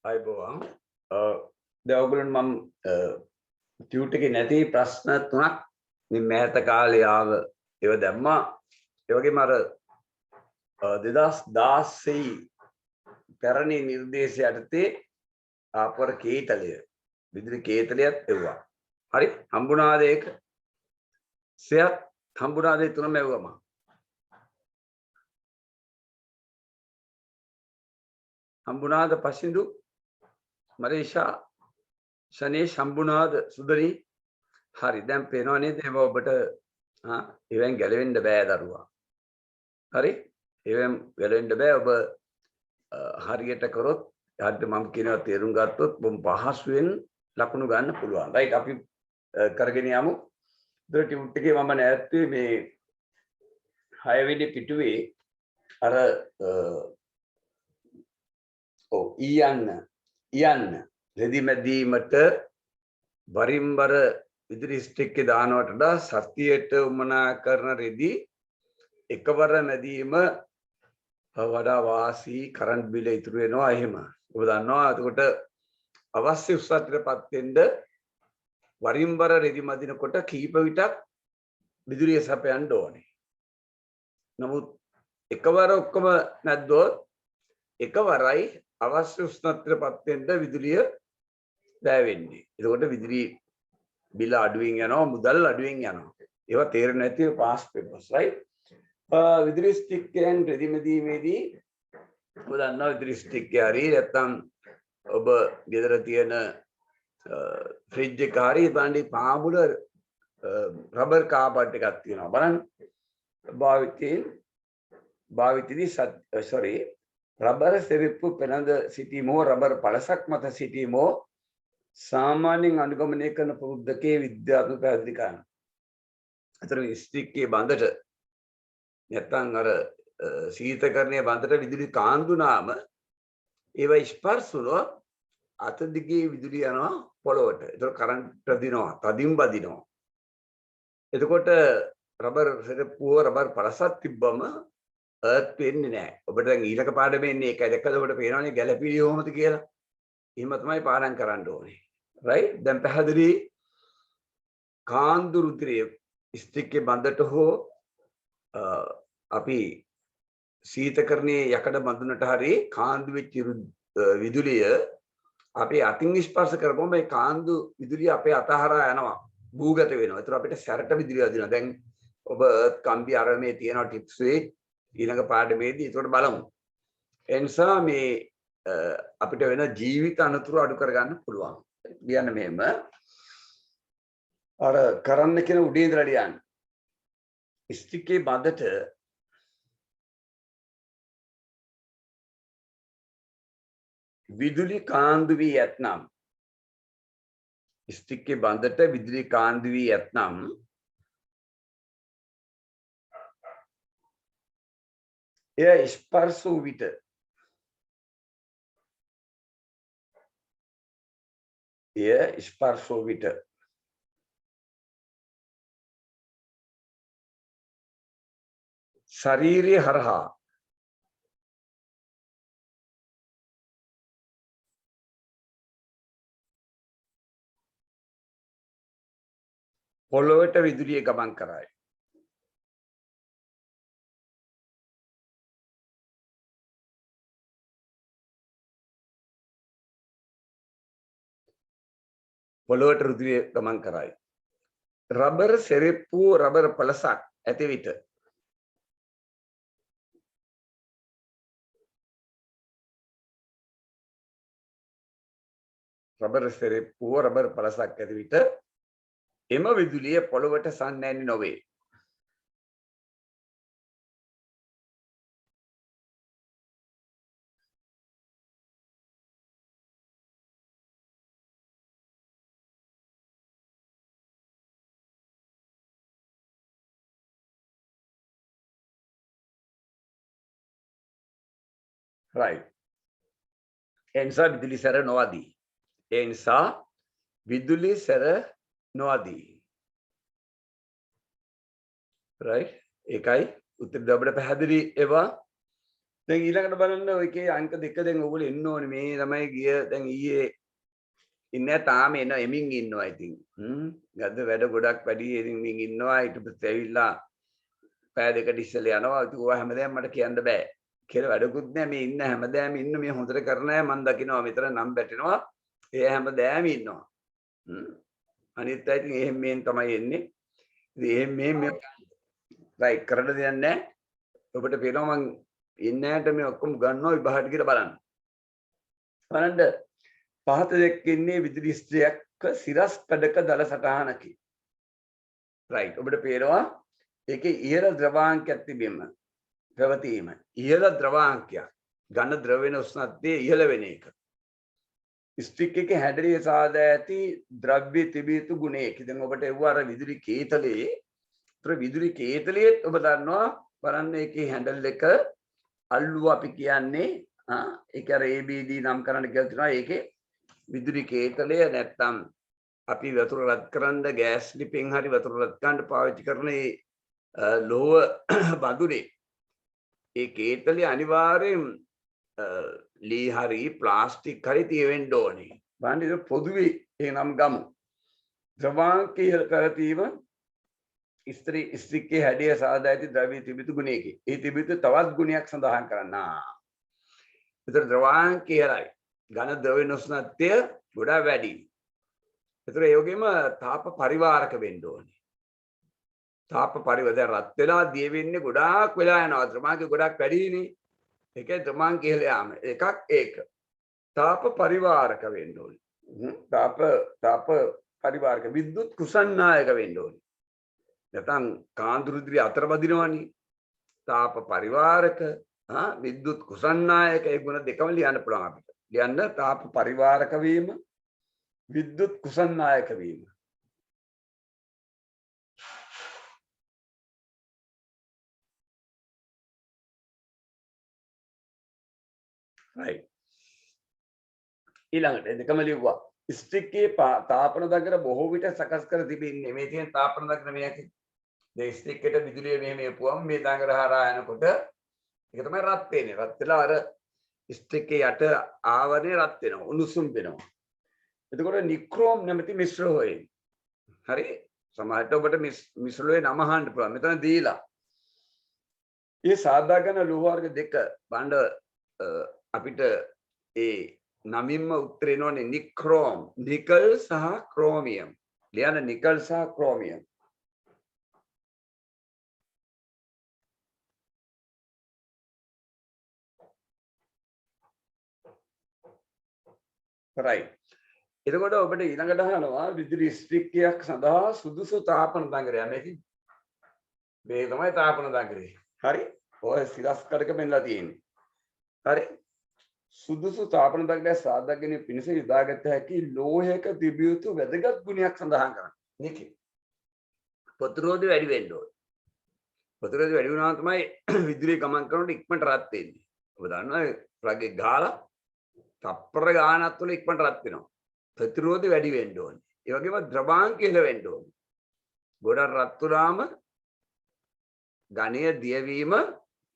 අයිබෝවන් දැන් ඔයගොල්ලන් මම ටියුට් එකේ නැති ප්‍රශ්න තුනක් මේ මෑත කාලේ ආව ඒව දැම්මා. ඒ වගේම අර 2016 පැරණි නිර්දේශය යටතේ ආපර කේතලය විදුලි කේතලයක් එවුවා. හරි හම්බුණාද ඒක? සෙයක් හම්බුණාද ඒ තුනම එවුවම? හම්බුණාද පසින්දු? මරේෂා ශනේෂ් හම්බුණාද සුදරි? හරි දැන් පේනවා නේද ඒව ඔබට ඉවෙන් ගැලවෙන්න බෑ දරුවා. හරි ඉවෙන් ගැලවෙන්න බෑ ඔබ හරියට කරොත් හරියට මම කියනවා තේරුම් ගත්තොත් බොම් පහසුවෙන් ලකුණු ගන්න පුළුවන්. රයිට් අපි කරගෙන යමු. ඉතින් ටියුට් එකේ මම නැත්තේ මේ 6 වෙනි පිටුවේ අර යන්න රෙදි මැදීමට වරින් වර විදුලි ස්ටික් එක දානවට වඩා සතියට උමනා කරන රෙදි එකවර මැදීම වඩා වාසි කරන්ට් බිල ඉතුරු වෙනවා එහෙම. ඔබ දන්නවා එතකොට අවශ්‍ය උසාවියටපත් වෙන්න වරින් වර රෙදි මදිනකොට කීප විටක් විදුලිය සපයන්න ඕනේ. නමුත් එකවර ඔක්කොම නැද්දොත් එකවරයි අවශ්‍ය උෂ්ණත්වයටපත් වෙන්න විදුලිය වැවෙන්නේ. එතකොට විදුලි බිල අඩුවෙන් යනවා මුදල් අඩුවෙන් යනවා. ඒවා තේරෙන්නේ නැතිව පාස් පේපර්ස් රයිට්. විදුලි ස්ටික් එකෙන් රෙදි මැදීමේදී ඔබ දන්නවා විදුලි ස්ටික් එක හරි නැත්නම් ඔබ ගෙදර තියෙන ෆ්‍රිජ් එක හරි බණ්ඩි පාමුල රබර් කාපට් එකක් තියෙනවා බලන්න. භාවිතදී රබර් සෙරිප්පු පෙනඳ සිටීමෝ රබර් පළසක් මත සිටීමෝ සාමාන්‍යයෙන් අනුගමනය කරන පුරුද්දකේ විද්‍යාත්මක පැහැදිලි කරනවා. අතර ස්ටික් එකේ බඳට නැත්නම් අර සීතකරණයේ බඳට විදුලි කාන්දුනාම ඒව ස්පර්ශ වුණොත් අත දිගේ විදුලි යනවා පොළොවට. ඒක කරන්ට් දිනවා, තදින් බදිනවා. එතකොට රබර් සෙරිප්පුව රබර් පළසක් තිබ්බම අර්ත් වෙන්නේ නැහැ. ඔබට දැන් ඊළඟ පාඩමේ ඉන්නේ ඒකයි දැක්කද ඔබට පේනවනේ ගැලපිලි කොහොමද කියලා. එහෙම තමයි පාඩම් කරන්න ඕනේ. රයිට් දැන් පැහැදිලි කාන්දු රුධිරයේ ස්ටික් එකේ බඳට හෝ අපි සීතකරණයේ යකඩ බඳුනට හරි කාන්දු වෙච්ච විදුලිය අපේ අතින් ස්පර්ශ කරපුවම මේ කාන්දු විදුලිය අපේ අතහරා යනවා භූගත වෙනවා. ඒතර අපිට සැරට විදුලිය වදිනවා. දැන් ඔබ කම්බි අරමේ තියෙන ටිප්ස් වේ ඊළඟ පාඩමේදී ඒකට බලමු. ඒ නිසා මේ අපිට වෙන ජීවිත අනතුරු අඩු කරගන්න පුළුවන්. කියන්න මෙහෙම අර කරන්න කියන උඩේ ඉඳලා ලියන්න. ස්ටික් එකේ බඳට විදුලි කාන්දු වී ඇතනම් ස්ටික් එකේ බඳට විදුලි කාන්දු වී ඇතනම් එය ස්පර්ශ වූ විට ශරීරය හරහා පොළොවට විදුලිය ගමන් කරයි. පොළොවට රුධිරය ගමන් කරයි. රබර් සෙරිප්පු රබර් පළසක් ඇති විට රබර් සෙරිප්පුව රබර් පළසක් ඇති විට එම විදුලිය පොළොවට සන්නෑන්නේ නොවේ. right. ඒ නිසා විදුලි සැර නොවදී. ඒ නිසා විදුලි සැර නොවදී. right. ඒකයි උත්තර දෙබඩ පැහැදිලි ඒවා දැන් ඊළඟට බලන්න ඔයකේ අංක දෙක දැන් ඔයගොල්ලෝ එන්න ඕනේ මේ ළමයි ගිය දැන් ඊයේ ඉන්නේ තාම එන එමින් ඉන්නවා ඉතින් ගද්ද වැඩ ගොඩක් වැඩි එමින් ඉන්නවා ඊට පස්සේ ඇවිල්ලා පෑ දෙකට ඉස්සෙල්ලා යනවා ඒක ඔය හැමදාම මට කියන්න බෑ කියලා වැඩකුත් නෑ මේ ඉන්න හැමදාම ඉන්න මේ හොඳට කරන අය මම දකිනවා මෙතන නම් බැටෙනවා ඒ හැමදාම ඉන්නවා අනිත් අය ඉතින් එහෙම මෙන් තමයි එන්නේ ඉතින් එහෙම මේ රයිට් කරන්න දෙයක් නෑ ඔබට පේනවා මං ඉන්නෑට මේ ඔක්කොම ගන්නවා විභාගයට කියලා බලන්න පහත දැක්කන්නේ විදුලි ස්ත්‍රියක් සිරස් පැඩක දල සටහනකි රයිට් ඔබට පේනවා ඒකේ ඉහළ ද්‍රවාංකයක් තිබෙන්න පැවතීම ඉහළ ද්‍රවාංකයක් ඝන ද්‍රව්‍ය උෂ්ණත්වයේ ඉහළ වෙන එක ස්ටික් එකේ හැඩරිය සාදා ඇති ද්‍රව්‍ය තිබිය යුතු ගුණයක දැන් ඔබට එවුවා අර විදුලි කේතලයේ ඒතර විදුලි කේතලයේ ඔබ දන්නවා බලන්න ඒකේ හැන්ඩල් එක අල්ලුව අපි කියන්නේ ඒක අර ABD නම් කරන්න කියලා තියෙනවා ඒකේ විදුලි කේතලය නැත්තම් අපි වතුර රත් කරන්න ගෑස් ලිපෙන් හරි වතුර රත් කරන්න පාවිච්චි කරන ඒ ලෝහ බඳුනේ ඒ කේතලය අනිවාර්යෙන් ලී හරි ප්ලාස්ටික් හරි තියෙන්න ඕනේ. බලන්න ඒක පොදුවේ එනම් ගමු. ද්‍රවාංකයේ පැවතීම ස්ත්‍රිකේ හැඩය සාදා ඇති ද්‍රව්‍ය තිබිතු ගුණයකි. ඒ තිබිතු තවත් ගුණයක් සඳහන් කරන්නා. ඒතර ද්‍රවාංකයයි ඝන ද්‍රව්‍ය උෂ්ණත්වය ගොඩාක් වැඩි. ඒතර ඒ වගේම තාප පරිවාරක වෙන්න ඕනේ. තාප පරිවර්තන රත් වෙලා දිය වෙන්නේ ගොඩාක් වෙලා යනවා. ද්‍රමාංක ගොඩාක් වැඩිනේ. ඒකේ ද්‍රමාංක ඉහළ යාම. එකක් ඒක. තාප පරිවාරක වෙන්න ඕනේ. තාප පරිවාරක විද්‍යුත් කුසන්නායක වෙන්න ඕනේ. නැත්නම් කාන්දුරු දිරි අතර බදිනවනේ. තාප පරිවාරක විද්‍යුත් කුසන්නායක ඒ ගුණ දෙකම ලියන්න පුළුවන් අපිට. ලියන්න තාප පරිවාරක වීම විද්‍යුත් කුසන්නායක වීම. right ඊළඟට දෙකම ලිව්වා ස්ටික්කේ තාපන දගර බොහෝ විට සකස් කර තිබෙන්නේ මේ තියෙන තාපන දගර මේකේ මේ ස්ටික් එකට විදුලිය මෙහෙම එපුවම මේ දගර හරහා යනකොට ඒක තමයි රත් වෙන්නේ රත් වෙලා අර ස්ටික්කේ යට ආවරණය රත් වෙනවා උණුසුම් වෙනවා එතකොට නික්‍රෝම් නැමැති මිශ්‍රලෝහය හරි සමහරට ඔබට මිශ්‍රලෝහේ නම අහන්න පුළුවන් මෙතන දීලා මේ සාදාගෙන ලෝහ වර්ග දෙක බණ්ඩ අපිට ඒ නමින්ම උත්තර එනෝනේ නික්‍රෝම් නිකල් සහ ක්‍රෝමියම් ලියන්න නිකල් සහ ක්‍රෝමියම් right එතකොට ඔබට ඊළඟට අහනවා විදුලි ස්ටික්කයක් සඳහා සුදුසු තාපන දඟරය මේකයි මේ තමයි තාපන දඟරේ හරි ඔය සිරස් කඩක පෙන්ලා තියෙන්නේ හරි සුදුසු තාපන දග්ගය සාදා ගැනීම පිණිස යොදාගත හැකි ලෝහයක තිබිය යුතු වැදගත් ගුණයක් සඳහන් කරනවා. මේකේ ප්‍රතිරෝධය වැඩි වෙන්න ඕනේ. ප්‍රතිරෝධය වැඩි වුණාම තමයි විදුලිය ගමන් කරනකොට ඉක්මනට රත් වෙන්නේ. ඔබ දන්නවා ප්ලග් එක ගහලා තප්පර ගානක් තුළ ඉක්මනට රත් වෙනවා. ප්‍රතිරෝධය වැඩි වෙන්න ඕනේ. ඒ වගේම ද්‍රවාංකය ඉහළ වෙන්න ඕනේ. ගොඩක් රත් වුණාම ඝනය දියවීම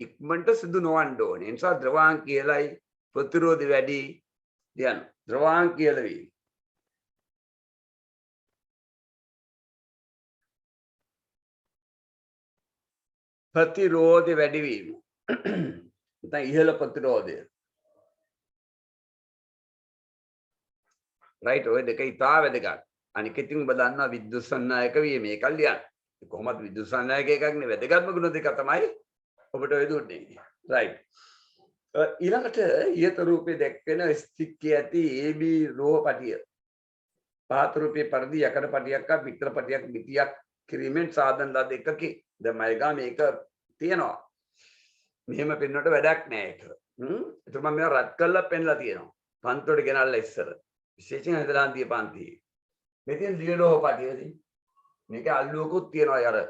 ඉක්මනට සිදු නොවන්න ඕනේ. ඒ නිසා ද්‍රවාංකය ඉහළයි ප්‍රතිරෝධය වැඩි යන ද්‍රවාංකය ඉහළ වීම. ප්‍රතිරෝධය වැඩි වීම. නැත්නම් ඉහළ ප්‍රතිරෝධය. රයිට් ඔය දෙක ඉතා වැදගත්. අනික ඉතින් ඔබ දන්නවා විද්‍යුත් සන්නායක වීම මේක ලියන්න. කොහොමද විද්‍යුත් සන්නායක එකක් නේ වැදගත්ම ගුණ දෙක තමයි ඔබට ඔය දුන්නේ. රයිට්. ඊළඟට ඊයත රූපේ දැක්වෙන ස්ටික්කේ ඇති AB ලෝහ පටිය. පහත රූපේ පරිදි යකඩ පටියක් හා පිත්තල පටියක් පිටියක් කිරීමෙන් සාධන ලද එකකි. දැන් මයිගා මේක තියෙනවා. මෙහෙම පෙන්වන්නට වැඩක් නෑ ඒක. ඒත් මම මේවා රත් කරලා පෙන්ලා තියෙනවා. පන්තිවලට ගෙනල්ලා ඉස්සර. විශේෂයෙන් හදලාන්තිය පන්තියේ. මේ තියෙන දිය ලෝහ පටියදී මේක අල්ලුවකුත් තියෙනවා අර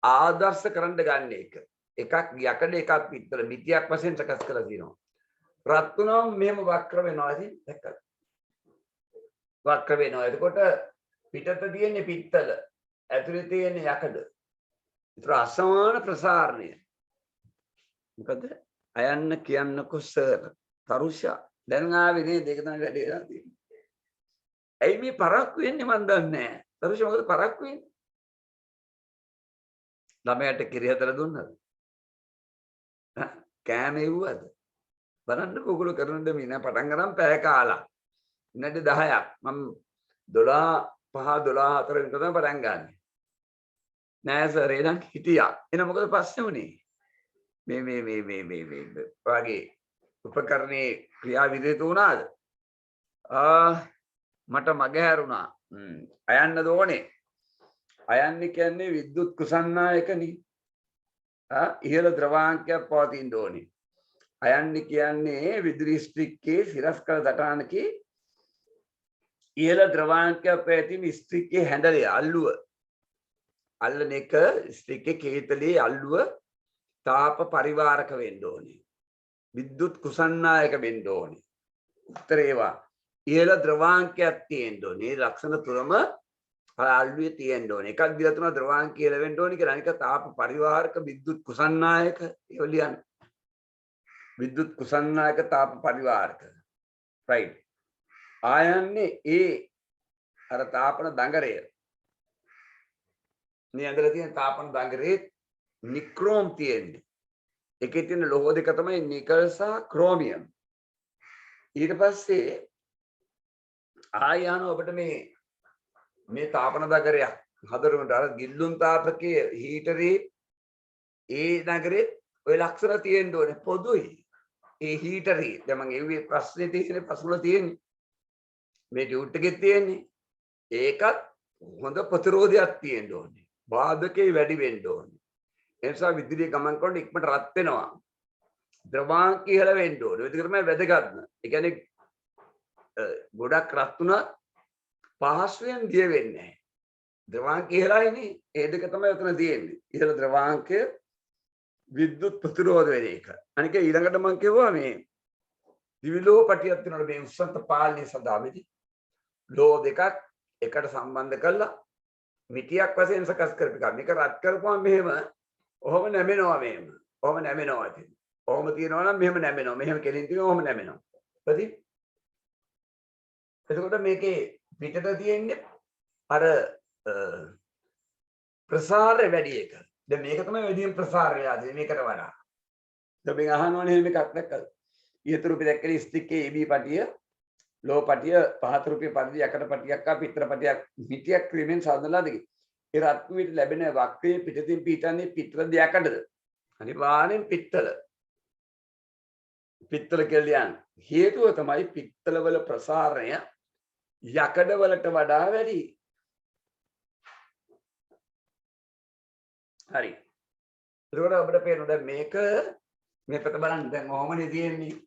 ආදර්ශ කරන්න ගන්න එක. එකක් යකඩ එකක් පිත්තල මිතියක් වශයෙන් සකස් කරලා තියෙනවා. රත් වුණාම මෙහෙම වක්‍ර වෙනවා ඉතින් දැක්කද? වක්‍ර වෙනවා. එතකොට පිටත තියෙන්නේ පිත්තල, ඇතුලේ තියෙන්නේ යකඩ. ඒතර අසමාන ප්‍රසාරණය. මොකද? අයන්න කියන්නකො සර් තරුෂා දැන් ආවේ නේ දෙක තමයි වැඩි වෙලා තියෙන්නේ. ඇයි මේ පරක්කු වෙන්නේ මන් දන්නේ නැහැ. තරුෂා මොකද පරක්කු වෙන්නේ? ළමයට කිරි හදලා දුන්නද? කෑම එව්වද? බලන්න ඔයගොල්ලෝ කරන දේ මම පටන් ගන්න පැය කාලා. විනාඩි 10ක්. මම 12 5 12 4 වෙනකන් තමයි පටන් ගන්නෙ. නෑ සර් එනම් හිටියා. එහෙනම් මොකද ප්‍රශ්නේ උනේ? මේ වගේ උපකරණේ ක්‍රියා විදිහට උනාද? මට මගහැරුණා. අයන්න දෝනේ. අයන්න කියන්නේ විද්‍යුත් කුසන්නායකනේ. ඉහළ ද්‍රවාංකයක් පවතින්න ඕනේ. අයන්න කියන්නේ විදුලි ස්ත්‍රික්කේ සිරස්කල දටහනකේ ඉහළ ද්‍රවාංකයක් පැවතීම ස්ත්‍රික්කේ හැඳලේ අල්ලුව. අල්ලන එක ස්ත්‍රික්කේ කේතලේ අල්ලුව තාප පරිවාරක වෙන්න ඕනේ. විද්‍යුත් කුසන්නායක වෙන්න ඕනේ. උත්තර ඒවා. ඉහළ ද්‍රවාංකයක් තියෙන්න ඕනේ. ලක්ෂණ තුනම අල්ලුවේ තියෙන්න ඕනේ. එකක් දිලා තුන ද්‍රවාංකය ඉහළ වෙන්න ඕනේ කියලා. අනික තාප පරිවාරක විද්‍යුත් කුසන්නායක ඒව ලියන්න. විද්‍යුත් කුසන්නායක තාප පරිවාරක. right. ආයන්නේ ඒ අර තාපන දඟරය. මේ ඇඳලා තියෙන තාපන දඟරේ නික්‍රෝම් තියෙන්නේ. එකේ තියෙන ලෝහ දෙක තමයි නිකල් සහ ක්‍රෝමියම්. ඊට පස්සේ ආයන ඔබට මේ තාපන දඟරයක් හදරුමට අර ගිල්ලුම් තාපකයේ හීටරේ ඒ නගරේ ඔය ලක්ෂණ තියෙන්න ඕනේ පොදුයි. ඒ හීටරේ දැන් මම එව්වේ ප්‍රශ්නේ තියෙන්නේ පසුල තියෙන්නේ. මේ ටියුට් එකේ තියෙන්නේ. ඒකත් හොඳ ප්‍රතිරෝධයක් තියෙන්න ඕනේ. බාධකේ වැඩි වෙන්න ඕනේ. ඒ නිසා විදුලිය ගමන් කරනකොට ඉක්මනට රත් වෙනවා. ද්‍රවාංක ඉහළ වෙන්න ඕනේ. ඒක තමයි වැදගත්ම. ඒ කියන්නේ ගොඩක් රත් වුණා පහසුවෙන් දිය වෙන්නේ නැහැ. ද්‍රවාංක ඉහළයිනේ. ඒ දෙක තමයි උතන තියෙන්නේ. ඉහළ ද්‍රවාංකය විද්‍යුත් ප්‍රතිරෝධ වෙන එක. අනික ඊළඟට මම කිව්වා මේ දිවිලෝහ පටියක් තියෙනවා මේ උස්සන්ත පාලනය සඳහා මෙදි. ලෝහ දෙකක් එකට සම්බන්ධ කරලා මිටියක් වශයෙන් සකස් කරපු එක. මේක රත් කරපුවම මෙහෙම ඔහොම නැමෙනවා මෙහෙම. ඔහොම නැමෙනවා ඉතින්. ඔහොම තියනවා නම් මෙහෙම නැමෙනවා. මෙහෙම කෙලින් තියනවා ඔහොම නැමෙනවා. හරි? එතකොට මේකේ පිටට තියෙන්නේ අර ප්‍රසාරය වැඩි එක. දැන් මේක තමයි වැඩිම ප්‍රසාරය ආදී මේකට වඩා. දැන් මේ අහනවනේ එහෙම එකක් දැක්කද? ඊතර අපි දැක්කේ ස්ටික්කේ AB පටිය, ලෝ පටිය, පහත රුපිය පරිදි යකඩ පටියක් ආ පිටර පටියක් පිටියක් ක්‍රීමෙන් සාදලා දෙකේ. ඒ රත් වීට ලැබෙන වක්‍රයේ පිටතින් පිටන්නේ පිටර දෙයකටද? අනිවාර්යෙන් පිත්තල. පිත්තල කියලා හේතුව තමයි පිත්තල වල ප්‍රසාරණය යකඩ වලට වඩා වැඩි. හරි. එතකොට අපිට පේනවා දැන් මේක මේ පැත්ත බලන්න දැන් ඔහොමනේ තියෙන්නේ.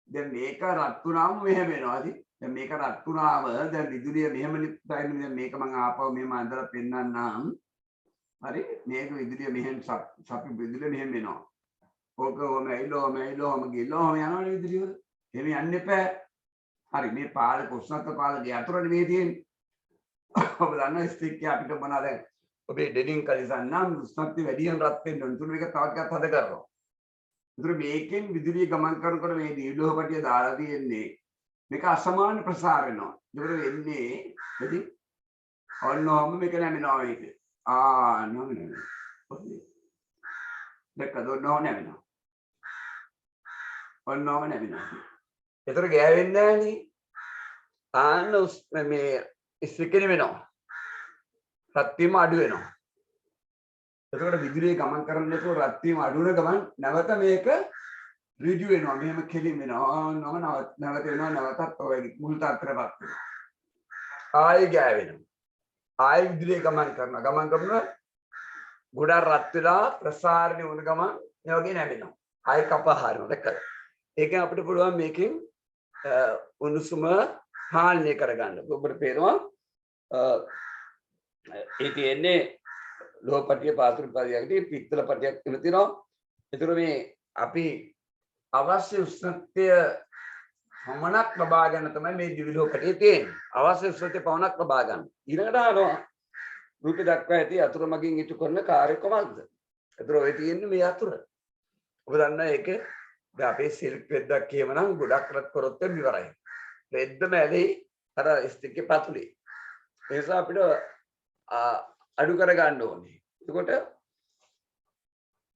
දැන් මේක රත් වුණාම මෙහෙම වෙනවා. දැන් මේක රත් වුණාම දැන් විදුලිය මෙහෙමනේ දැන් මේක මම ආපහු මෙහෙම අඳලා පෙන්නන්නම්. හරි මේක විදුලිය මෙහෙම සපි විදුලිය මෙහෙම වෙනවා. ඕක ඔහම ඇවිල්ලා ගිහලා යනවනේ විදුලිය වල. එහෙම යන්න එපා. හරි මේ පාලක උෂ්ණත්ව පාලකයේ අතුරනේ මේ තියෙන්නේ. ඔබ දන්නා ස්ටික් එක අපිට මොනවාද ඔබේ ඩෙනින් කලිසන් නම් උෂ්ණත්වය වැඩියෙන් රත් වෙන්න ඕන. තුන මේක තවත් ටිකක් හද කරනවා. ඒතර මේකෙන් විදුලිය ගමන් කරනකොට මේ දීලෝහ පටිය දාලා තියෙන්නේ මේක අසමාන ප්‍රසාර වෙනවා. ඒතර වෙන්නේ එදි ඔන්නෝම මේක නැමෙනවා මේක. නෝනේ. දෙකද නෝ නැමෙනවා. ඔන්නෝම නැමෙනවා. ඒතර ගෑවෙන්නේ නැහනේ. මේ ස්ටික්කේ වෙනවා. රත් වීම අඩු වෙනවා. එතකොට විදුලිය ගමන් කරන්නේ නැතුව රත් වීම අඩු වෙන ගමන් නැවත මේක ඍජු වෙනවා. මෙහෙම කෙලින් වෙනවා. නැවත වෙනවා. නැවතත් ඔය මුල් තත්ත්වයටපත් වෙනවා. ආයෙ ගෑවෙනවා. ආයෙ විදුලිය ගමන් කරනවා. ගමන් කරනවා ගොඩක් රත් වෙලා ප්‍රසාරණය වුණ ගමන් මේ වගේ නැවෙනවා. ආයෙ කපා හරිනවා. දැක්කද? ඒකෙන් අපිට පුළුවන් මේකෙන් උණුසුම පාලනය කරගන්න. ඔබට පේනවා ඒ තියෙන්නේ ලෝහ පටිය පාතුරු පරියකට පිත්තල පටියක් කියලා තියෙනවා. ඒතර මේ අපි අවශ්‍ය උෂ්ණත්වය පමණක් ලබා ගන්න තමයි මේ දිවි ලෝහ පටියේ තියෙන්නේ. අවශ්‍ය උෂ්ණත්වය පමණක් ලබා ගන්න. ඊළඟට අහනවා රූපේ දක්වා ඇති අතුරු මගින් ඉටු කරන කාර්ය කොහොමද? ඒතර ඔය තියෙන්නේ මේ අතුර. ඔබ දන්නා ඒක දැන් අපේ සිල්ක් රෙද්දක් කියවනම් ගොඩක් රත් කරොත් ඉවරයි. රෙද්දම ඇලෙයි අර ස්ටික් එකේ පතුලේ. ඒ නිසා අපිට අඩු කර ගන්න ඕනේ. එතකොට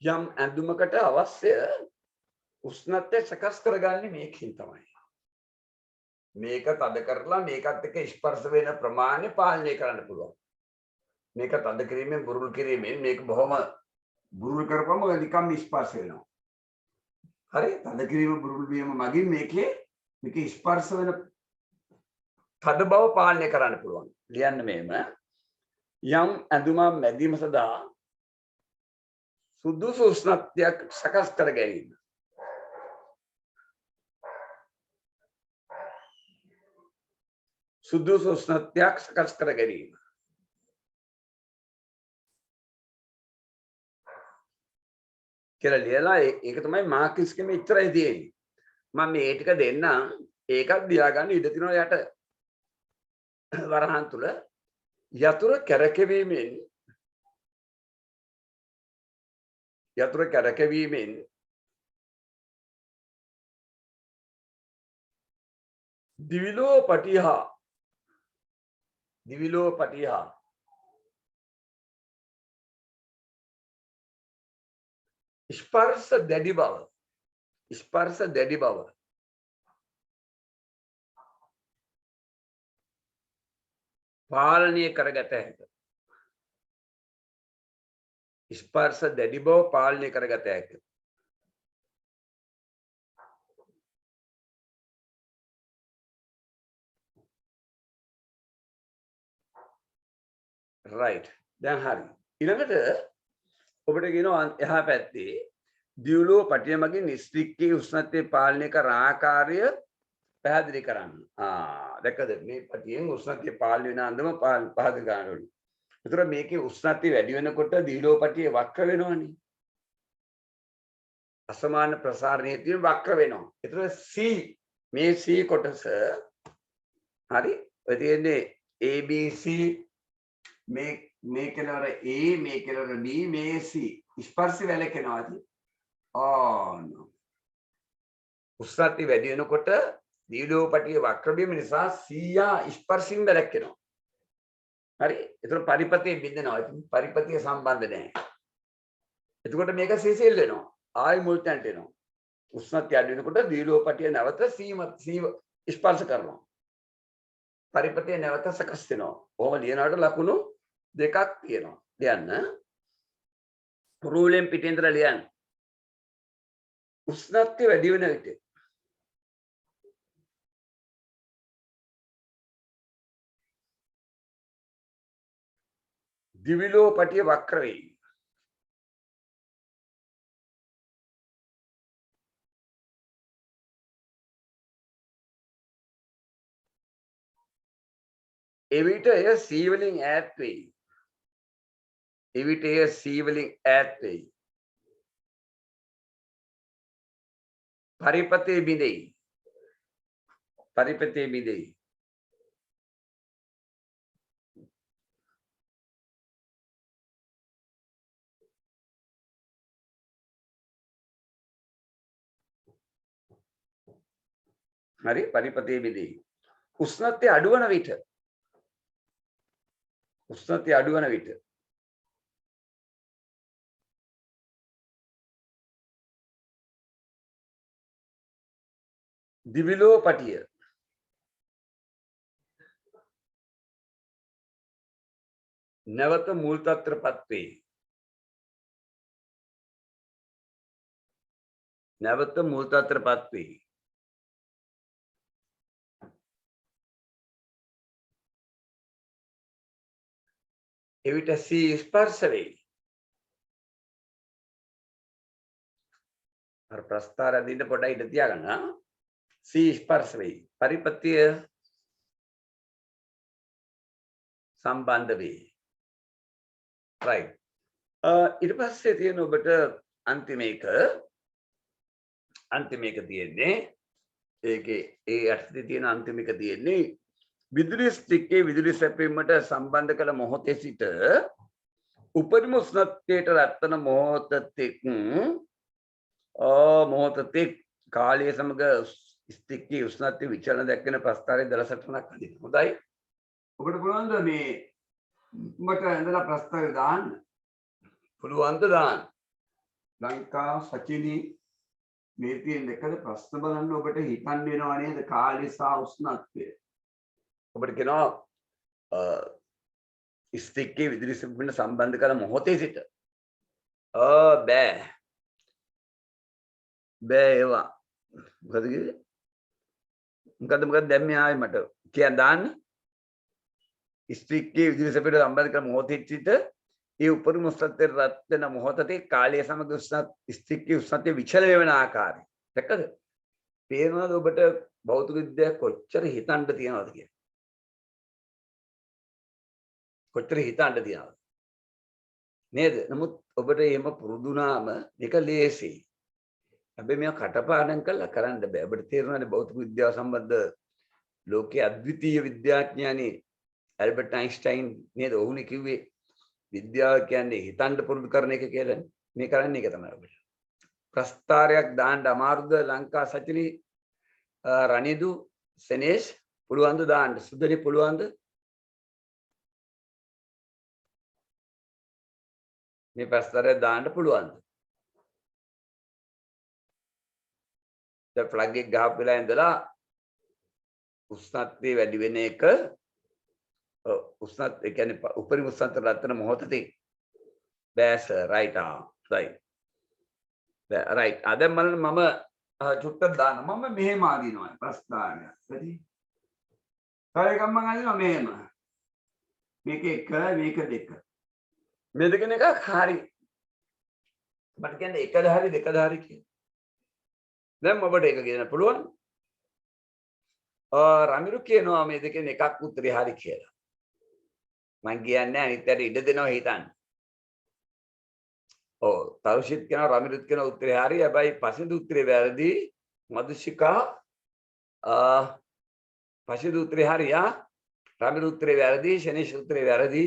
යම් ඇඳුමකට අවශ්‍ය උෂ්ණත්වය සකස් කරගන්නේ මේකෙන් තමයි. මේක තද කරලා මේකත් එක්ක ස්පර්ශ වෙන ප්‍රමාණය පාලනය කරන්න පුළුවන්. මේක තද කිරීමෙන් බුරුල් කිරීමෙන් මේක බොහොම බුරුල් කරපුවම නිකම් ස්පර්ශ වෙනවා. හරි? තද කිරීම බුරුල් වීම මගින් මේක ස්පර්ශ වෙන තද බව පාලනය කරන්න පුළුවන්. ලියන්න මේම යම් ඇඳුමක් මැදීම සඳහා සුදුසු උෂ්ණත්වයක් සකස් කර ගැනීම. සුදුසු උෂ්ණත්වයක් සකස් කර ගැනීම. කියලා ලියලා ඒක තමයි මාකිස් එකේ ඉතරයි තියෙන්නේ. මම මේ ටික දෙන්න ඒකත් දියාගන්න ඉඩ තියෙනවා යට වරහන් තුල යතුරු කැරකෙවීමෙන් දිවිලෝ පටිහා ස්පර්ශ දැඩි බව පාලනය කරගත හැකිය. ස්පර්ශ දැඩි බව පාලනය කරගත හැකිය. right. දැන් හරි. ඊළඟට ඔබට කියනවා එහා පැත්තේ දියුලෝ පටිය මගින් ස්ටික්කේ උෂ්ණත්වය පාලනය කරන ආකාරය පැහැදිලි කරන්න. දැක්කද මේ පටියෙන් උෂ්ණත්වය පාලනය වෙන අන්දම පැහැදිලි කරන්න ඕනේ. ඒතර මේකේ උෂ්ණත්වය වැඩි වෙනකොට දියුලෝ පටිය වක්‍ර වෙනවනේ. අසමාන ප්‍රසාරණයේ තියෙන වක්‍ර වෙනවා. ඒතර C මේ C කොටස හරි ඔය තියෙන්නේ ABC මේ කෙලවර A මේ කෙලවර B මේ C ස්පර්ශ වැලකෙනවාද? උෂ්ණත්වය වැඩි වෙනකොට දියුලෝ පටිය වක්‍ර වීම නිසා සීයා ස්පර්ශින් වැලකෙනවා. හරි? ඒතර පරිපතේ බින්දනවා. ඉතින් පරිපතිය සම්බන්ධ නැහැ. එතකොට මේක සීසෙල් වෙනවා. ආයි මුල් තැන්ට එනවා. උෂ්ණත්වය අඩු වෙනකොට දියුලෝ පටිය නැවත ස්පර්ශ කරනවා. පරිපතේ නැවත සකස් වෙනවා. ඕම ලියනකොට ලකුණු දෙකක් තියෙනවා. ලියන්න. රූලෙන් පිටින් ඉඳලා ලියන්න. උෂ්ණත්වය වැඩි වෙන විට දිවිලෝ පටිය වක්‍ර වෙයි. එවිට එය C වලින් ඈත් වෙයි. පරිපතේ බිඳෙයි. හරි පරිපතේ බිඳෙයි. උෂ්ණත්වය අඩු වන විට දිවිලෝ පටිය නැවත මූල් තත්ත්වයටපත් වේ. එවිට C ස්පර්ශ වෙයි. අර ප්‍රස්තාර අදින්න පොඩ්ඩක් ඉඳ තියාගන්න. C ස්පර්ශ වෙයි. පරිපත්‍ය සම්බන්ධ වේ. right. ඊට පස්සේ තියෙන ඔබට අන්තිම එක තියෙන්නේ ඒකේ ඒ අර්ථයේ තියෙන අන්තිම එක තියෙන්නේ විදුලි ස්ටික්කේ විදුලි සැපීමට සම්බන්ධ කළ මොහොතේ සිට උපරිම උෂ්ණත්වයට රැවටෙන මොහොතෙක් කාලය සමග ස්තික්කී උෂ්ණත්වයේ විචලන දැක්වෙන ප්‍රස්ථාරයේ දල සටහනක් අඳින්න. හොඳයි. ඔබට පුළුවන්ද මේ උඹට ඇඳලා ප්‍රස්ථාරය දාන්න? පුළුවන්ද දාන්න? ලංකා සචිනී මේ තියෙන දෙකද ප්‍රශ්න බලන්න ඔබට හිතන්න වෙනවා නේද කාලය සහ උෂ්ණත්වය. ඔබට කියනවා ස්තික්කී විදුලි සෙබ්බින සම්බන්ධ කරන මොහොතේ සිට බෑ ඒවා මොකද කිව්වේ? මොකද දැන් මේ ආයේ මට කියන්න දාන්න. ස්තික්කී විදුලි සෙබ්බින සම්බන්ධ කරන මොහොතේ සිට ඒ උපරිම උෂ්ණත්වයට රත් වෙන මොහොතේ කාලය සමග ස්තික්කී උෂ්ණත්වය විචලනය වෙන ආකාරය. දැක්කද? පේනවද ඔබට භෞතික විද්‍යාව කොච්චර හිතන්න තියනවද කියලා? කොච්චර හිතන්න තියනවද? නේද? නමුත් ඔබට එහෙම පුරුදුනාම මේක ලේසියි. හැබැයි මේක කටපාඩම් කරලා කරන්න බෑ. ඔබට තේරෙනවනේ භෞතික විද්‍යාව සම්බන්ධ ලෝකයේ අද්විතීය විද්‍යාඥයානි ඇල්බර්ට් අයින්ස්ටයින් නේද? ඔහුනේ කිව්වේ විද්‍යාව කියන්නේ හිතන්න පුරුදු කරන එක කියලා. මේ කරන්නේ ඒක තමයි ඔබට. ප්‍රස්ථාරයක් දාන්න අමාරුද ලංකා සචිනී රනිදු සෙනේෂ් පුළුවන්ද දාන්න? සුදලි පුළුවන්ද? මේ ප්‍රස්ථාරයක් දාන්න පුළුවන්ද? දැන් ප්ලග් එක ගහපු වෙලා ඉඳලා උෂ්ණත්වය වැඩි වෙන එක උෂ්ණත් ඒ කියන්නේ උපරිම උෂ්ණත්වයට රත් වෙන මොහොතේ බෑ සර් රයිට් රයිට් රයිට් දැන් බලන්න මම චුට්ටක් දාන්න මම මෙහෙම අදිනවා ප්‍රස්ථාරය හරි තව එකක් මම අදිනවා මෙහෙම මේක 1 මේක 2 මේ දෙකෙන් එකක් හරි මට කියන්නේ එකද හරි දෙකද හරි කියලා දැන් ඔබට ඒක කියන්න පුළුවන් රමිරු කියනවා මේ දෙකෙන් එකක් උත්තරේ හරි කියලා මම කියන්නේ අනිත් අයට ඉඩ දෙනවා හිතන්න තරුෂිත් කියනවා රමිරුත් කියනවා උත්තරේ හරි හැබැයි පසින්දු උත්තරේ වැරදි මදුෂිකා පසින්දු උත්තරේ හරි රමිරු උත්තරේ වැරදි ශනේෂ් උත්තරේ වැරදි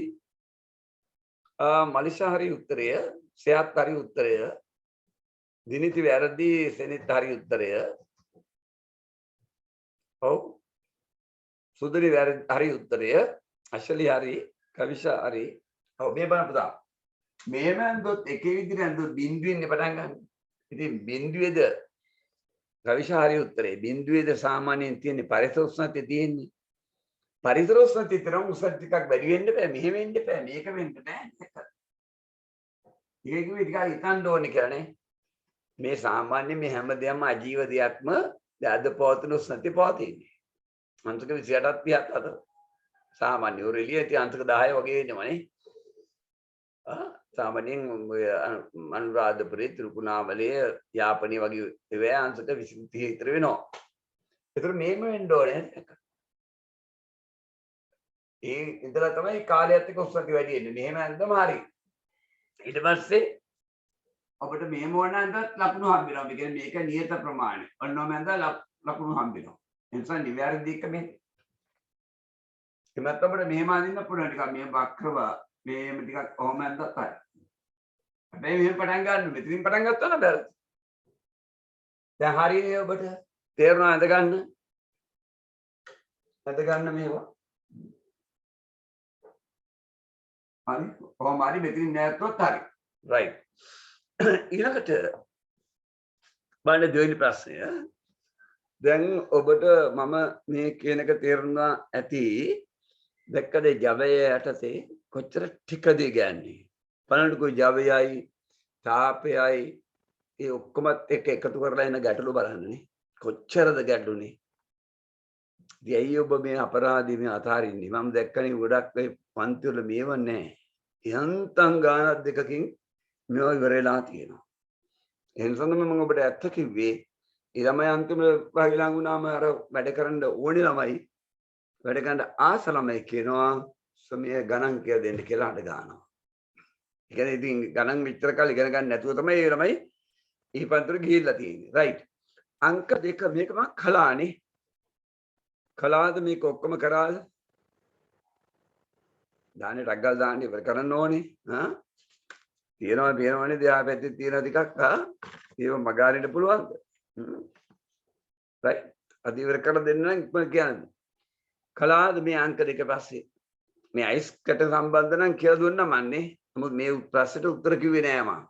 මලිෂා හරි උත්තරය සයත් හරි උත්තරය දිනිති වැරදි සෙනිත් හරි උත්තරය ඔව් සුදලි වැරදි හරි උත්තරය අශලි හරි කවිෂා හරි ඔව් මේ බලන්න පුතා මේම ඇන්දොත් එකේ විදිහට ඇන්දොත් බිඳුවෙන් පටන් ගන්න. ඉතින් බිඳුවේද කවිෂා හරි උත්තරේ බිඳුවේද සාමාන්‍යයෙන් තියෙන්නේ පරිසර උෂ්ණත්වය තියෙන්නේ. පරිසර උෂ්ණත්වය තරම් උෂ්ණත්වය ටිකක් වැඩි වෙන්න බෑ මෙහෙම වෙන්න බෑ මේක වෙන්න බෑ. ඒක කිව්වේ ටිකක් හිතන්න ඕනේ කියලානේ. මේ සාමාන්‍ය මේ හැමදේම අජීව දෙයක්ම අද පවතින උෂ්ණත්වය පවතින්නේ. අංශක 28ක් 30ක් අතර සාමාන්‍ය ඔරෙලිය ඉතින් අංශක 10 වගේ වෙනවනේ. සාමාන්‍යයෙන් අනුරාධපුරේ ත්‍රිකුණාමලය යාපනයේ වගේ ඒවා අංශක 20 30 විතර වෙනවා. ඒතර මේම වෙන්න ඕනේ. ඒ ඉඳලා තමයි කාලයත් එක්ක උෂ්ණත්වය වැඩි වෙන්නේ. මෙහෙම ඇඳම හරි. ඊට පස්සේ අපිට මෙහෙම වුණා ඇඳත් ලකුණු හම්බෙනවා. මේ කියන්නේ මේක නියත ප්‍රමාණය. ඔන්නෝම ඇඳ ලකුණු හම්බෙනවා. ඒ නිසා නිවැරදි එක මේ එමත් අපිට මෙහෙම අඳින්න පුළුවන් ටිකක් මේ වක්‍රව මේම ටිකක් කොහොම ඇඳත් හරි. හැබැයි මෙහෙම පටන් ගන්න මෙතනින් පටන් ගත්තා නම් බැලුවා. දැන් හරියනේ ඔබට තේරුණා ඇඳ ගන්න මේවා. හරි කොහොම හරි මෙතනින් නැත්තොත් හරි. රයිට්. ඊළඟට බලන්න දෙවෙනි ප්‍රශ්නය. දැන් ඔබට මම මේ කියන එක තේරුණා ඇති. දැක්කද ජවය යටතේ කොච්චර ටිකද ගන්නේ. බලන්නකෝ ජවයයි තාපයයි ඒ ඔක්කොමත් එක එකතු කරලා එන ගැටලු බලන්නනේ. කොච්චරද ගැටලුනේ. ඉතින් ඇයි ඔබ මේ අපරාධي මේ අතාරින්නේ? මම දැක්කනේ ගොඩක් ඒ පන්ති වල මේව නැහැ. යන්තම් ගානක් දෙකකින් මේව ඉවරලා තියෙනවා. ඒ නිසා මම ඔබට ඇත්ත කිව්වේ ළමයි අන්තිම භාගය ලඟ වුණාම අර වැඩ කරන්න ඕනේ ළමයි වැඩ ගන්න ආස ළමයි කියනවා සමය ගණන් කියලා දෙන්න කියලා අඬ ගන්නවා. ඒ කියන්නේ ඉතින් ගණන් මෙච්චර කාලෙ ඉගෙන ගන්න නැතුව තමයි ඒ ළමයි ඊපන්තර ගිහිල්ලා තියෙන්නේ. රයිට්. අංක 2 මේක මම කළානේ. කළාද මේක ඔක්කොම කරාද? දාන්නේ රග්ගල් දාන්නේ ඉවර කරන්න ඕනේ. තියෙනවනේ දෙහා පැත්තේ තියෙන ටිකක් ඒව මගාරින්න පුළුවන්ද? right අද ඉවර කර දෙන්න නම් ඉක්මනට කියන්න කලාද මේ අංක දෙක පස්සේ මේ අයිස්කට සම්බන්ධ නම් කියලා දුන්නා මන්නේ නමුත් මේ ප්‍රශ්නෙට උත්තර කිව්වේ නෑ මම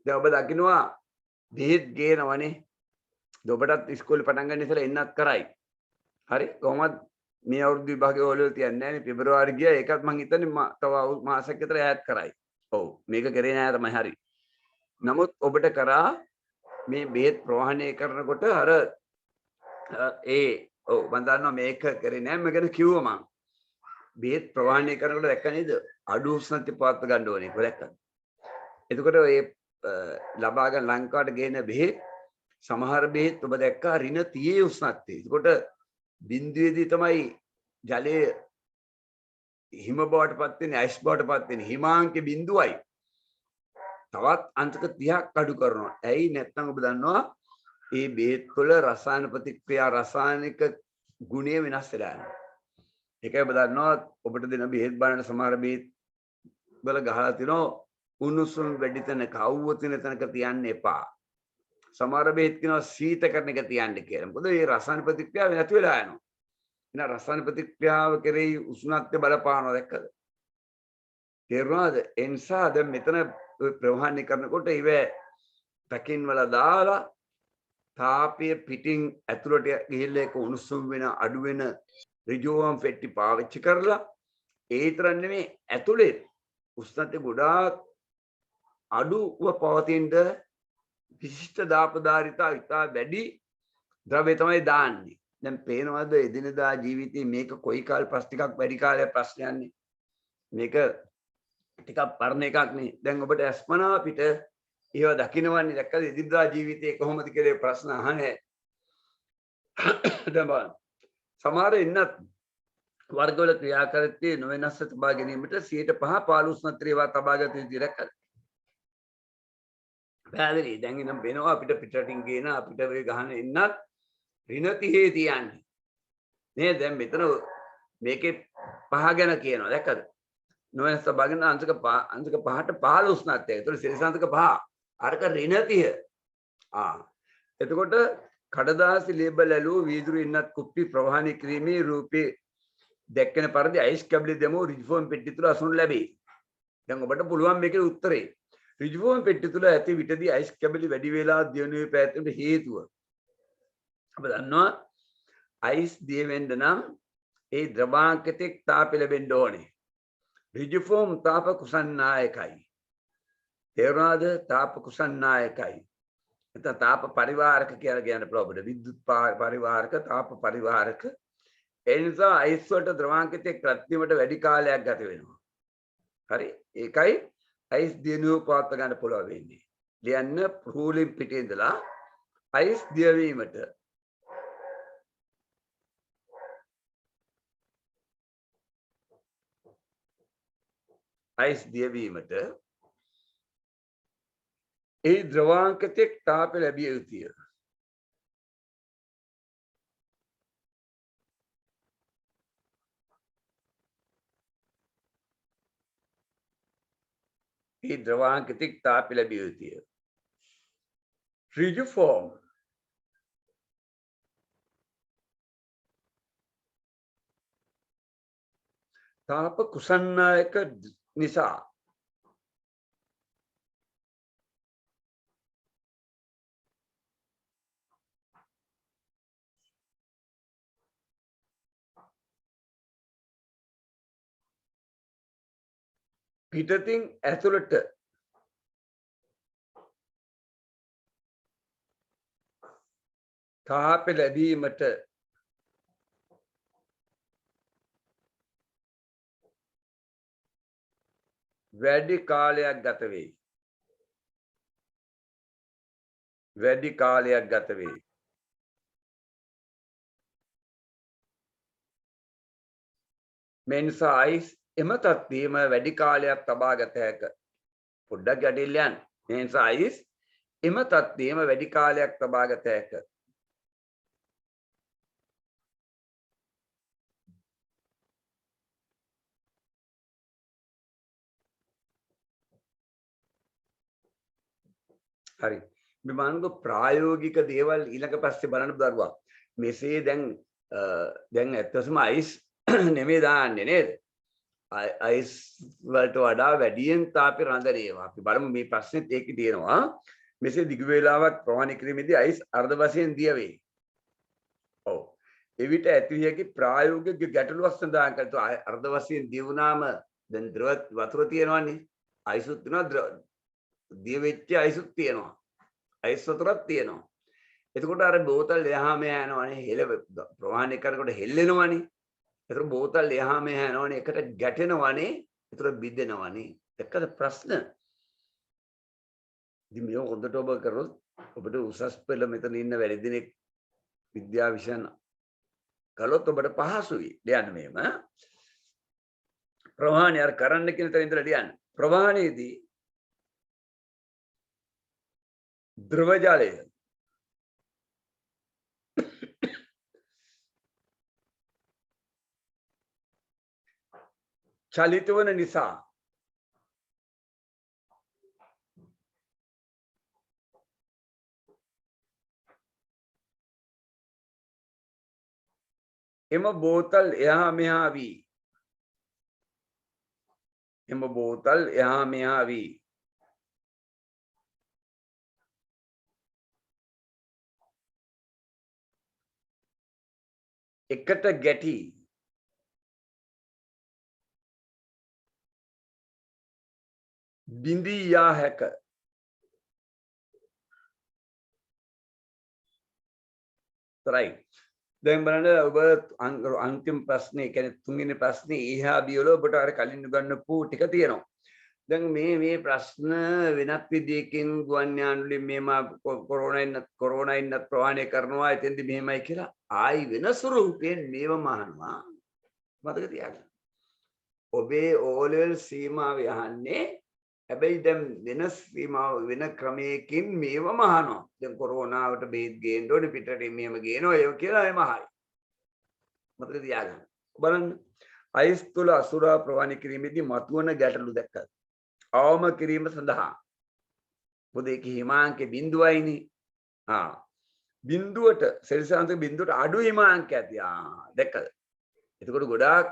දැන් ඔබ දකින්නවා බෙහෙත් ගේනවනේ ඔබටත් ඉස්කෝලේ පටන් ගන්න ඉස්සෙල්ලා එන්නත් කරයි හරි කොහොමද මේ අවුරුදු විභාගේ ඕලෙවල් තියන්නේ නැහැ නේ පෙබරවාරි ගියා ඒකත් මං හිතන්නේ තව මාසයක් විතර ඈත් කරයි ඔව් මේක කරේ නෑ තමයි හරි නමුත් ඔබට කරා මේ බෙහෙත් ප්‍රවාහණය කරනකොට අර ඔව් මම දන්නවා මේක කරේ නෑ මම ගැන කිව්වා මං බෙහෙත් ප්‍රවාහණය කරනකොට දැක්ක නේද අඩු උෂ්ණත්වය පවත් ගන්න ඕනේ ඒක දැක්කද එතකොට ඒ ලබා ගන්න ලංකාවට ගේන බෙහෙත් සමහර බෙහෙත් ඔබ දැක්කා ඍණ 30 උෂ්ණත්වය එතකොට බිඳුවේදී තමයි ජලයේ හිම බවට පත් වෙන්නේ අයිස් බවට පත් වෙන්නේ හිමාංක බිඳුවයි තවත් අංශක 30ක් අඩු කරනවා. ඇයි නැත්නම් ඔබ දන්නවා මේ බෙහෙත් වල රසායන ප්‍රතික්‍රියා රසායනික ගුණය වෙනස් වෙලා යනවා. ඒකයි ඔබ දන්නවා ඔබට දෙන බෙහෙත් බලන සමහර බෙහෙත් වල ගහලා තිනවා උණුසුම් වැඩි තැනක අවුව තියෙන තැනක තියන්න එපා. සමහර බෙහෙත් කියනවා සීත කරන එක තියන්න කියලා. මොකද මේ රසායන ප්‍රතික්‍රියාව නැති වෙලා යනවා. එහෙනම් රසායන ප්‍රතික්‍රියාව කෙරෙහි උෂ්ණත්වය බලපානවා දැක්කද? තේරුණාද? ඒ නිසා දැන් මෙතන ප්‍රවාහණය කරනකොට ඉව පැකින් වල දාලා තාපය පිටින් ඇතුළට ගිහිල්ලා ඒක උණුසුම් වෙන අඩු වෙන ඍජුවම් පෙට්ටි පාවිච්චි කරලා ඒ විතරක් නෙමෙයි ඇතුළේ උෂ්ණත්වය ගොඩාක් අඩුව පවතින විශිෂ්ට දාපදාරිතා ඉතා වැඩි ද්‍රව්‍ය තමයි දාන්නේ. දැන් පේනවද එදිනදා ජීවිතේ මේක කොයි කාල ටිකක් වැඩි කාලයක් ප්‍රශ්නයන්නේ. මේක ටිකක් පරණ එකක් නේ. දැන් ඔබට අස්මනා පිට ඒව දකින්නවන්නේ දැක්කද එදිනදා ජීවිතේ කොහොමද කියලා ප්‍රශ්න අහන්නේ. දැන් බලන්න. සමහර ඉන්නත් වර්ගවල ක්‍රියාකාරීත්වය නොවෙනස්ව තබා ගැනීමට 105 15 උෂ්ණත්වයවා තබා ගත යුතුයි දැක්කද? පැහැදිලි. දැන් ඉනම් වෙනවා අපිට පිටරටින් ගේන අපිට වේ ගහන එන්නත් ඍණ 30 තියන්නේ. නේ දැන් මෙතන මේකේ 5 ගැන කියනවා දැක්කද? නොවෙනස් තබාගෙන අංශක 5ට 15 උෂ්ණත්වය. ඒතකොට සිරිසංශක 5. අරක ඍණ 30. එතකොට කඩදාසි ලේබල් ඇලුව වීදුරු ඉන්නත් කුප්පි ප්‍රවාහණය කිරීමේ රූපේ දැක්කෙන පරිදි අයිස් කැබලි දෙමු රිජිෆෝම් පෙට්ටිය තුල අසුන් ලැබේ. දැන් ඔබට පුළුවන් මේකේ උත්තරේ. රිජිෆෝම් පෙට්ටිය තුල ඇති විටදී අයිස් කැබලි වැඩි වේලා දියුණුවේ පැවැත්මට හේතුව. අප දන්නවා අයිස් දිය වෙන්න නම් ඒ ද්‍රවාංකතෙක් තාපය ලැබෙන්න ඕනේ. රිජිෆෝම් තාප කුසන්නායකයි. තේරුණාද? තාප කුසන්නායකයි. එතන තාප පරිවාරක කියලා කියන්න පුළුවන්. විද්‍යුත් පරිවාරක තාප පරිවාරක. ඒ නිසා අයිස් වලට ද්‍රවාංකතෙක් රැත්වීමට වැඩි කාලයක් ගත වෙනවා. හරි. ඒකයි අයිස් දියුණුව පවත් ගන්න පුළුවන් වෙන්නේ. ලියන්න රූලින් පිටේ ඉඳලා අයිස් දියවීමට අයිස් දියවීමට ඒ ද්‍රවාංකතෙක් තාපය ලැබිය යුතුය. ඒ ද්‍රවාංකතෙක් තාපය ලැබිය යුතුය. රිජිෆෝම් තාප කුසන්නායක නිසා පිටතින් ඇතුළට තාපය ලැබීමට වැඩි කාලයක් ගත වෙයි. වැඩි කාලයක් ගත වෙයි. මේ නිසා අයිස් එම තත්ත්වයේම වැඩි කාලයක් තබා ගත හැක. පොඩ්ඩක් ගැටෙන්න යන්න. මේ නිසා අයිස් එම තත්ත්වයේම වැඩි කාලයක් තබා ගත හැක. හරි. මේ මානක ප්‍රායෝගික දේවල් ඊළඟ පස්සේ බලන්න දරුවා. මෙසේ දැන් ඇත්තටම අයිස් නෙමෙයි දාන්නේ නේද? අයිස් වලට වඩා වැඩියෙන් තාපේ රඳරේවා. අපි බලමු මේ ප්‍රශ්නෙත් ඒකේ තියෙනවා. මෙසේ දිග වේලාවක් ප්‍රවාහනය කිරීමේදී අයිස් අර්ධ වශයෙන් දිය වේ. ඔව්. එවිට ඇති විය හැකි ප්‍රායෝගික ගැටලුවක් සඳහන් කරලා අර්ධ වශයෙන් දිය වුණාම දැන් ද්‍රව වතුර තියෙනවනේ. අයිසුත් තියෙනවා දිය වෙච්ච අයිසුත් තියෙනවා. අයිස් වතුරක් තියෙනවා. එතකොට අර බෝතල් එහා මෙහා යනවනේ හෙල ප්‍රවාහනය කරනකොට හෙල්ලෙනවනේ. ඒතර බෝතල් එහා මෙහා යනවනේ එකට ගැටෙනවනේ. ඒතර බිඳෙනවනේ. එක්කද ප්‍රශ්න? ඉතින් මේ හොඳට ඔබ කරොත් ඔබට උසස් පෙළ මෙතන ඉන්න වැඩි දිනෙක විද්‍යා විෂයන් කළොත් ඔබට පහසුයි. ලියන්න මෙහෙම. ප්‍රවාහනය අර කරන්න කියන තැන ඉඳලා ලියන්න. ප්‍රවාහනයේදී ද්‍රව ජලය චලිත වන නිසා එම බෝතල් එහා මෙහා වී එකට ගැටි බිඳී යා හැක. right. දැන් බලන්න ඔබ අන්තිම ප්‍රශ්නේ කියන්නේ තුන්වෙනි ප්‍රශ්නේ ඊහා බියවල ඔබට අර කලින් උගන්වපු ටික තියෙනවා. දැන් මේ ප්‍රශ්න වෙනත් විදියකින් ගුවන් යානවලින් මේම කොරෝනා ඉන්නත් ප්‍රවාහනය කරනවා එතෙන්දි මෙහෙමයි කියලා ආයි වෙන ස්වරූපයෙන් මේව මහනවා. මතක තියාගන්න. ඔබේ O level සීමාව යහන්නේ හැබැයි දැන් වෙන සීමාව වෙන ක්‍රමයකින් මේව මහනවා. දැන් කොරෝනාවට බේත් ගේන්න ඕනේ පිටරට මෙහෙම ගේනවා ඒක කියලා එම හරි. මතක තියාගන්න. බලන්න අයිස් තුල අසුරා ප්‍රවාහනය කිරීමේදී මතුවන ගැටලු දැක්කද? අවම කිරීම සඳහා මොකද ඒක හිමාංකේ බිඳුවයිනේ. බිඳුවට සෙල්සියස් බිඳුවට අඩු හිමාංකයක් දැක්කද? එතකොට ගොඩාක්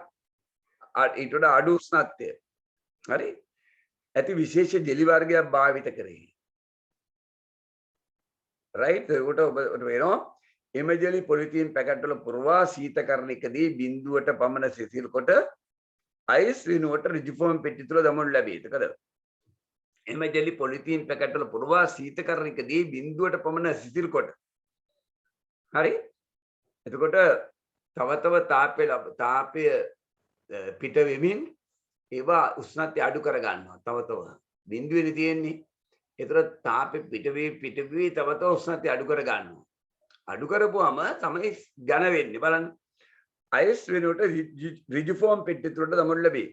ඊට වඩා අඩු උෂ්ණත්වය. හරි? ඇති විශේෂ ජෙලි වර්ගයක් භාවිත කරේ. රයිට්? ඒකට ඔබට වෙනවා එම ජෙලි පොලිතීන් පැකට් වල පුරවා සීතකරණයකදී බිඳුවට පමණ සිසිල් කොට අයිස් වෙනුවට රිජිෆෝම් පෙට්ටි තුල දමනු ලැබේ. ඒකද? එම ජෙලි පොලිතීන් පැකට් වල පුරවා සීතකරණයකදී බිඳුවට පමණ සිසිල් කොට. හරි? එතකොට තව තාපය පිට වෙමින් ඒවා උෂ්ණත්වය අඩු කර ගන්නවා. තව බිඳුවේදී තියෙන්නේ. ඒතර තාපෙ පිට වී තව උෂ්ණත්වය අඩු කර ගන්නවා. අඩු කරපුවාම තමයි ඝන වෙන්නේ. බලන්න. අයිස් වෙනුවට රිජිෆෝම් පෙට්ටි තුලට දමනු ලැබේ.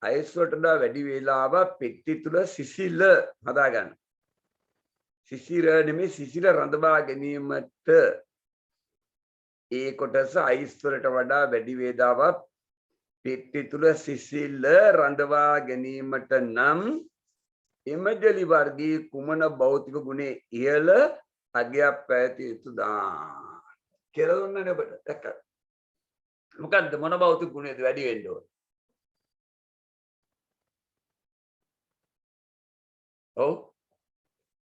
අයිස් වලට වඩා වැඩි වේලාවක් පෙට්ටි තුල සිසිල හදා ගන්න. සිසිල නෙමෙයි සිසිල රඳවා ගැනීමට ඒ කොටස අයිස් වලට වඩා වැඩි වේලාවක් පෙට්ටි තුල සිසිල රඳවා ගැනීමට නම් එම ජෙලි වර්ගයේ කුමන භෞතික ගුණයේ ඉහළ අගයක් පැවතිය යුතුද කියලා දුන්නනේ ඔබට. දැක්කද? මොකද්ද මොන භෞතික ගුණයද වැඩි වෙන්න ඕන? ඔව්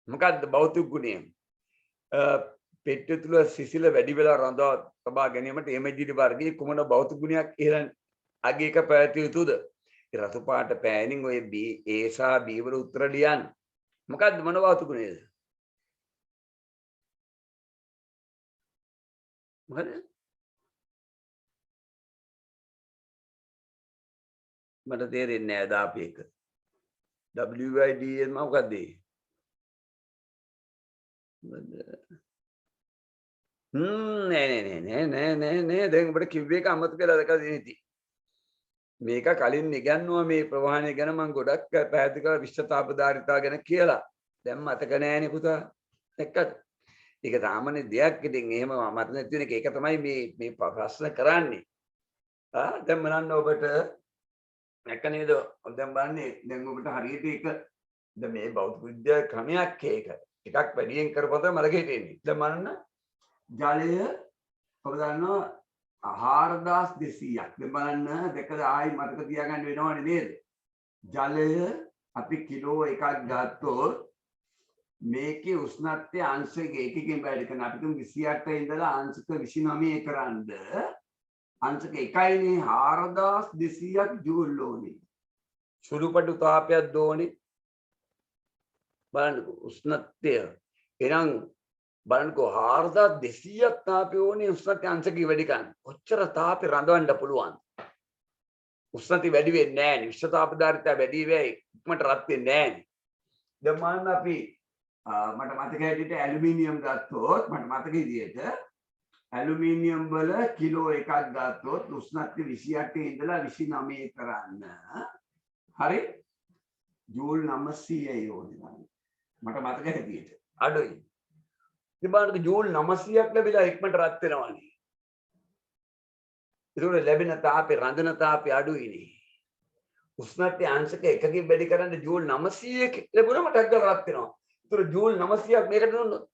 මොකද්ද භෞතික ගුණය? පෙට්ටි තුල සිසිල වැඩි වෙලා රඳවා තබා ගැනීමට එම ජෙලි වර්ගයේ කුමන භෞතික ගුණයක් ඉහළ අගයක පැවතිය යුතුද? රතු පාට පෑනින් ඔය A සහ B වල උත්තර ලියන්න. මොකද්ද මොන භෞතික ගුණයද? මොකද? මට තේරෙන්නේ නැහැ දාපු එක. WIDN මොකද්ද? නෑ දැන් ඔබට කිව්ව එක අමතක කරලා දැකලා ඉන්නේ. මේක කලින් ඉගන්නුවා මේ ප්‍රවාහනය ගැන මම ගොඩක් පැහැදිලි කරලා විශ්වතාපධාරිතාව ගැන කියලා. දැන් මතක නෑනේ පුතා. දැක්කද? ඒක සාමාන්‍ය දෙයක්. ඉතින් එහෙම මතක නැති වෙන එක ඒක තමයි මේ ප්‍රශ්න කරන්නේ. දැන් බලන්න ඔබට නැක නේද? දැන් බලන්නේ දැන් ඔබට හරියට ඒක දැන් මේ භෞතික විද්‍යා ක්‍රමයක් ඒක. එකක් වැඩියෙන් කරපුවා තමයි මලකෙට එන්නේ. දැන් බලන්න ජලය ඔබ දන්නවා 4200ක්. දැන් බලන්න දෙකද ආයි මතක තියාගන්න වෙනවනේ නේද? ජලය අපි කිලෝ එකක් ගත්තොත් මේකේ උෂ්ණත්වය අංශක එකකින් වැඩි කරන අපි තුන් 28 ඉඳලා අංශක 29 කරන්ද අංශක 1යිනේ 4200ක් ජූල් ඕනේ. සුළුපටු තාපයක් දෝනේ. බලන්නකෝ උෂ්ණත්වය. එහෙනම් බලන්නකෝ 4200ක් තාපය ඕනේ උෂ්ණත්වය අංශක වැඩි කරන්න. කොච්චර තාපය රඳවන්න පුළුවන්? උෂ්ණත්වය වැඩි වෙන්නේ නැහැ නේ. විශ්ව තාප ධාරිතය වැඩි වෙයි. ඉක්මනට රත් වෙන්නේ නැහැ නේ. දැන් මම අපි මට මතක හැටියට ඇලුමිනියම් ගත්තොත් මට මතක විදියට ඇලුමිනියම් වල කිලෝ එකක් ගත්තොත් උෂ්ණත්වය 28 ඉඳලා 29 කරන්න හරි ජූල් 900යි ඕනේ මට මතක හැටියට අඩුයි. ඉතින් බලන්න ජූල් 900ක් ලැබිලා ඉක්මනට රත් වෙනවානේ. ඒක ලැබෙන තාපේ රඳන තාපේ අඩුයිනේ. උෂ්ණත්වය අංශක එකකින් වැඩි කරන්න ජූල් 900ක ලැබුණම ටක් ගාලා රත් වෙනවා. ඒතර ජූල් 900ක් මේකට දුන්නොත්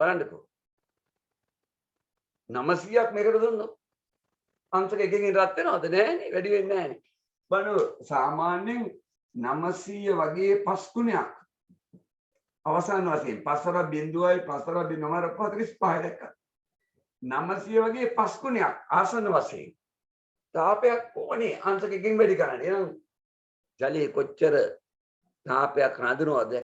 බලන්නකෝ 900ක් මේකට දුන්නොත් අංශක එකකින් රත් වෙනවද? නෑනේ, වැඩි වෙන්නේ නෑනේ. බලන්න සාමාන්‍යයෙන් 900 වගේ 5 ගුණයක් අවසාන වශයෙන් 5.0.5.45 දැක්ක. 900 වගේ 5 ගුණයක් ආසන්න වශයෙන් තාපයක් ඕනේ අංශක එකකින් වැඩි කරන්න. එහෙනම් ජලයේ කොච්චර තාපයක් රඳනවද?